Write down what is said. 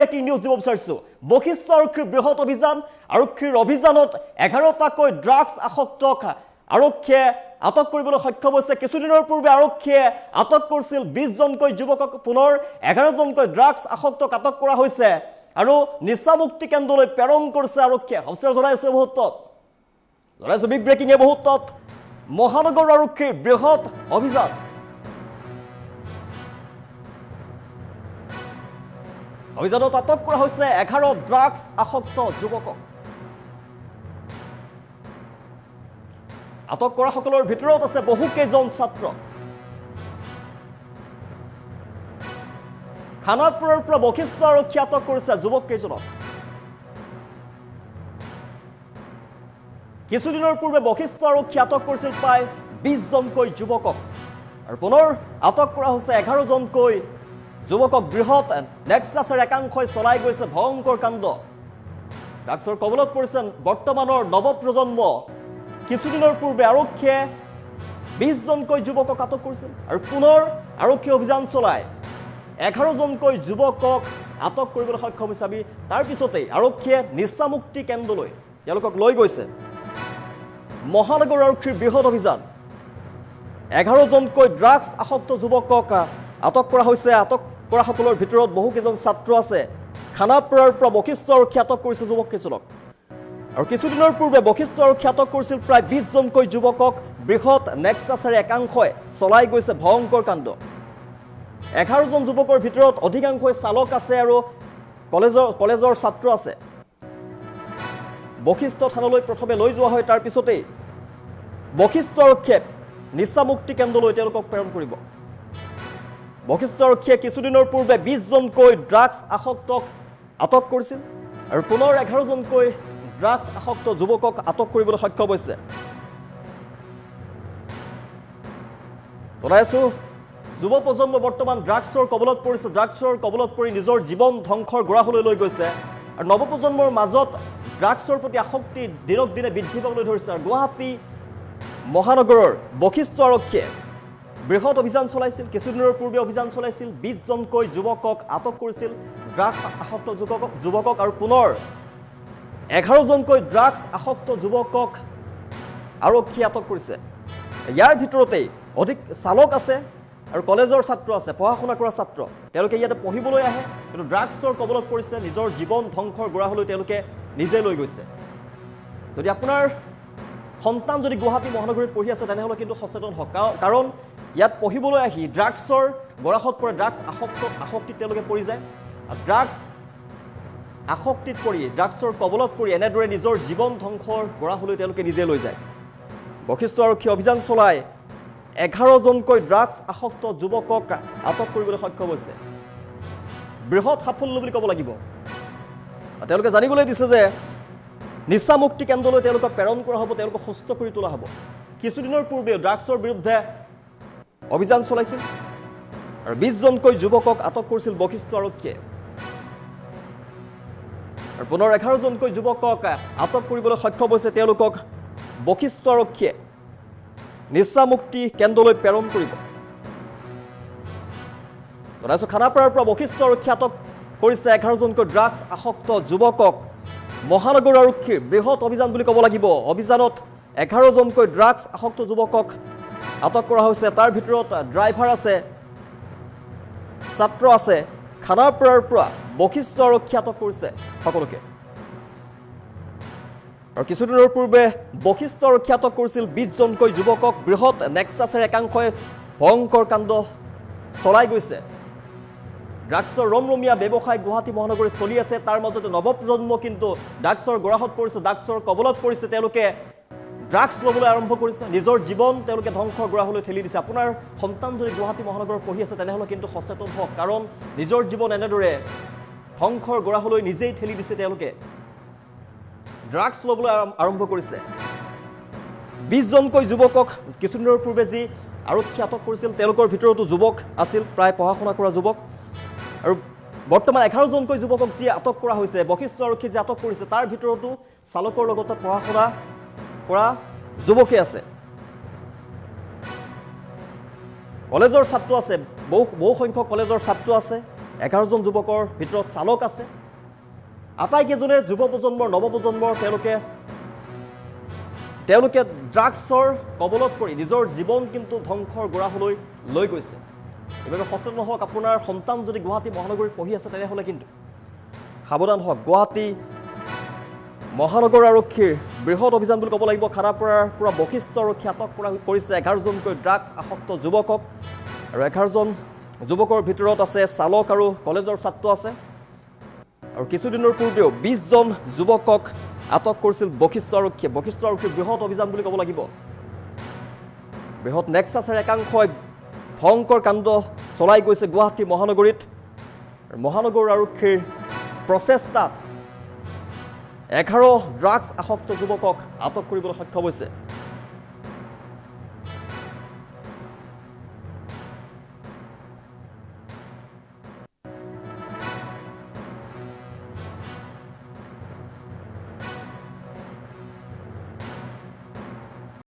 breaking news দিব বিচাৰিছোঁ বশিষ্ঠ আৰক্ষীৰ বৃহৎ অভিযান আৰক্ষীৰ অভিযানত 11টাকৈ ড্ৰাগছ আসক্তক আৰক্ষীয়ে আটক কৰিবলৈ সক্ষম হৈছে কিছুদিনৰ পূৰ্বে আৰক্ষীয়ে আটক কৰিছিল 20জনকৈ যুৱকক পুনৰ 11জনকৈ ড্ৰাগছ আসক্তক আটক কৰা হৈছে আৰু নিচামুক্তি কেন্দ্ৰলৈ প্ৰেৰণ কৰিছে আৰক্ষীয়ে সঁচাই জনাইছে বহুতত জনাইছে বিগ ব্ৰেকিং বহুতত মহানগৰ আৰক্ষীৰ বৃহৎ অভিযান অভিযানত আটক কৰা হৈছে 11 ড্ৰাগছ আসক্ত যুৱকক আটক কৰা সকলৰ ভিতৰত আছে বহু কেইজন ছাত্ৰ খানাপুৰৰ পৰা বশিষ্ঠ আৰক্ষী আটক কৰিছে যুৱক কেইজনক কিছুদিনৰ পূৰ্বে বশিষ্ঠ আৰক্ষী আটক কৰিছিল প্ৰায় 20জনকৈ যুৱকক আৰু পুনৰ আটক কৰা হৈছে 11জনকৈ যুৱকক বৃহৎ নেক্সাছৰ একাংশই চলাই গৈছে ভয়ংকৰ কাণ্ড ড্ৰাগছৰ কবলত পৰিছে বৰ্তমানৰ নৱপ্ৰজন্ম কিছুদিনৰ পূৰ্বে আৰক্ষীয়ে 20জনকৈ যুৱকক আটক কৰিছিল আৰু পুনৰ আৰক্ষী অভিযান চলাই 11জনকৈ যুৱকক আটক কৰিবলৈ সক্ষম হৈছে আমি তাৰ পিছতেই আৰক্ষীয়ে নিচামুক্তি কেন্দ্ৰলৈ তেওঁলোকক লৈ গৈছে মহানগৰ আৰক্ষীৰ বৃহৎ অভিযান 11জনকৈ ড্ৰাগছ আসক্ত যুৱকক আটক কৰা হৈছে আটক কৰা সকলৰ ভিতৰত বহু কেইজন ছাত্ৰ আছে খানাপুৰৰ পৰা বশিষ্ঠ আৰক্ষী আটক কৰিছে যুৱক কেইজনক আৰু কিছুদিনৰ পূৰ্বে বশিষ্ঠ আৰক্ষী আটক কৰিছিল প্ৰায় 20জনকৈ যুৱকক বৃহৎ নেক্সাছৰ একাংশই চলাই গৈছে ভয়ংকৰ কাণ্ড 11জন যুৱকৰ ভিতৰত অধিকাংশই চালক আছে আৰু কলেজৰ ছাত্ৰ আছে বশিষ্ঠ থানালৈ প্ৰথমে লৈ যোৱা হয় তাৰ পিছতেই বশিষ্ঠ আৰক্ষীয়ে নিচামুক্তি কেন্দ্ৰলৈ তেওঁলোকক প্ৰেৰণ কৰিব বশিষ্ঠ আৰক্ষীয়ে কিছুদিনৰ পূৰ্বে 20জনকৈ ড্ৰাগছ আসক্তক আটক কৰিছিল আৰু পুনৰ 11জনকৈ ড্ৰাগছ আসক্ত যুৱকক আটক কৰিবলৈ সক্ষম হৈছে জনাইছো যুৱ প্ৰজন্ম বৰ্তমান ড্ৰাগছৰ কবলত পৰিছে ড্ৰাগছৰ কবলত পৰি নিজৰ জীৱন ধ্বংসৰ গৰাহলৈ লৈ গৈছে আৰু নৱপ্ৰজন্মৰ মাজত ড্ৰাগছৰ প্ৰতি আসক্তি দিনক দিনে বৃদ্ধি পাবলৈ ধৰিছে আৰু গুৱাহাটী মহানগৰৰ বশিষ্ঠ আৰক্ষীয়ে বৃহৎ অভিযান চলাইছিল কিছুদিনৰ পূৰ্বে অভিযান চলাইছিল 20জনকৈ যুৱকক আটক কৰিছিল ড্ৰাগছ আসক্ত যুৱকক আৰু পুনৰ 11জনকৈ ড্ৰাগছ আসক্ত যুৱকক আৰক্ষীয়ে আটক কৰিছে ইয়াৰ ভিতৰতেই অধিক চালক আছে আৰু কলেজৰ ছাত্ৰ আছে পঢ়া শুনা কৰা ছাত্ৰ তেওঁলোকে ইয়াতে পঢ়িবলৈ আহে কিন্তু ড্ৰাগছৰ কবলত পৰিছে নিজৰ জীৱন ধ্বংসৰ গৰাহলৈ তেওঁলোকে নিজে লৈ গৈছে যদি আপোনাৰ সন্তান যদি গুৱাহাটী মহানগৰীত পঢ়ি আছে তেনেহ'লে কিন্তু সচেতন হওক কাৰণ ইয়াত পঢ়িবলৈ আহি ড্ৰাগছৰ গৰাহত পৰে ড্ৰাগছ আসক্তিত তেওঁলোকে পৰি যায় আৰু ড্ৰাগছ আসক্তিত পৰি ড্ৰাগছৰ কবলত পৰি এনেদৰে নিজৰ জীৱন ধ্বংসৰ গৰাহলৈ তেওঁলোকে নিজে লৈ যায় বশিষ্ঠ আৰক্ষী অভিযান চলাই 11জনকৈ ড্ৰাগছ আসক্ত যুৱকক আটক কৰিবলৈ সক্ষম হৈছে বৃহৎ সাফল্য বুলি ক'ব লাগিব তেওঁলোকে জানিবলৈ দিছে যে নিচামুক্তি কেন্দ্ৰলৈ তেওঁলোকক প্ৰেৰণ কৰা হ'ব তেওঁলোকক সুস্থ কৰি তোলা হ'ব কিছুদিনৰ পূৰ্বে ড্ৰাগছৰ বিৰুদ্ধে অভিযান চলাইছিল আৰু 20জনকৈ যুৱকক আটক কৰিছিল বশিষ্ঠ আৰক্ষীয়ে আৰু পুনৰ 11জনকৈ যুৱকক আটক কৰিবলৈ সক্ষম হৈছে তেওঁলোকক বশিষ্ঠ আৰক্ষীয়ে নিচামুক্তি কেন্দ্ৰলৈ প্ৰেৰণ কৰিব জনাইছো খানাপাৰাৰ পৰা বশিষ্ঠ আৰক্ষী আটক কৰিছে 11জনকৈ ড্ৰাগছ আসক্ত যুৱকক মহানগৰ আৰক্ষীৰ বৃহৎ অভিযান বুলি ক'ব লাগিব অভিযানত 11জনকৈ ড্ৰাগছ আসক্ত যুৱকক আটক কৰা হৈছে তাৰ ভিতৰত ড্ৰাইভাৰ আছে ছাত্ৰ আছে খানাপাৰাৰ পৰা বশিষ্ঠ আৰক্ষী আটক কৰিছে সকলোকে আৰু কিছুদিনৰ পূৰ্বে বশিষ্ঠ আৰক্ষী আটক কৰিছিল 20জনকৈ যুৱকক বৃহৎ নেক্সাছৰ একাংশই ভয়ংকৰ কাণ্ড চলাই গৈছে ড্ৰাগছৰ ৰমৰমীয়া ব্যৱসায় গুৱাহাটী মহানগৰীত চলি আছে তাৰ মাজতে নৱপ্ৰজন্ম কিন্তু ড্ৰাগছৰ গৰাহত পৰিছে ড্ৰাগছৰ কবলত পৰিছে তেওঁলোকে ড্ৰাগছ ল'বলৈ আৰম্ভ কৰিছে নিজৰ জীৱন তেওঁলোকে ধ্বংসৰ গৰাহলৈ ঠেলি দিছে আপোনাৰ সন্তান যদি গুৱাহাটী মহানগৰত পঢ়ি আছে তেনেহ'লে কিন্তু সচেতন হওক কাৰণ নিজৰ জীৱন এনেদৰে ধ্বংসৰ গৰাহলৈ নিজেই ঠেলি দিছে তেওঁলোকে ড্ৰাগছ ল'বলৈ আৰম্ভ কৰিছে 20জনকৈ যুৱকক কিছুদিনৰ পূৰ্বে যি আৰক্ষী আটক কৰিছিল তেওঁলোকৰ ভিতৰতো যুৱক আছিল প্ৰায় পঢ়া শুনা কৰা যুৱক আৰু বৰ্তমান 11জনকৈ যুৱকক যি আটক কৰা হৈছে বশিষ্ঠ আৰক্ষী যি আটক কৰিছে তাৰ ভিতৰতো চালকৰ লগতে পঢ়া শুনা কৰা যুৱকে আছে কলেজৰ ছাত্ৰ আছে বহু সংখ্যক কলেজৰ ছাত্ৰ আছে 11জন যুৱকৰ ভিতৰত চালক আছে আটাইকেইজনে যুৱ প্ৰজন্মৰ নৱপ্ৰজন্মৰ তেওঁলোকে ড্ৰাগছৰ কবলত পৰি নিজৰ জীৱন কিন্তু ধ্বংসৰ গৰাহলৈ লৈ গৈছে এইভাবে সচেতন হওক আপোনাৰ সন্তান যদি গুৱাহাটী মহানগৰীত পঢ়ি আছে তেনেহ'লে কিন্তু সাৱধান হওক গুৱাহাটী মহানগৰ আৰক্ষীৰ বৃহৎ অভিযান বুলি ক'ব লাগিব খানাপাৰাৰ পৰা বশিষ্ঠ আৰক্ষী আটক কৰিছে 11জনকৈ ড্ৰাগছ আসক্ত যুৱকক আৰু 11জন যুৱকৰ ভিতৰত আছে চালক আৰু কলেজৰ ছাত্ৰ আছে আৰু কিছুদিনৰ পূৰ্বেও 20জন যুৱকক আটক কৰিছিল বশিষ্ঠ আৰক্ষীৰ বৃহৎ অভিযান বুলি ক'ব লাগিব বৃহৎ নেক্সাছৰ একাংশই ভয়ংকৰ কাণ্ড চলাই গৈছে গুৱাহাটী মহানগৰীত মহানগৰ আৰক্ষীৰ প্ৰচেষ্টাত 11 ড্ৰাগছ আসক্ত যুৱকক আটক কৰিবলৈ সক্ষম হৈছে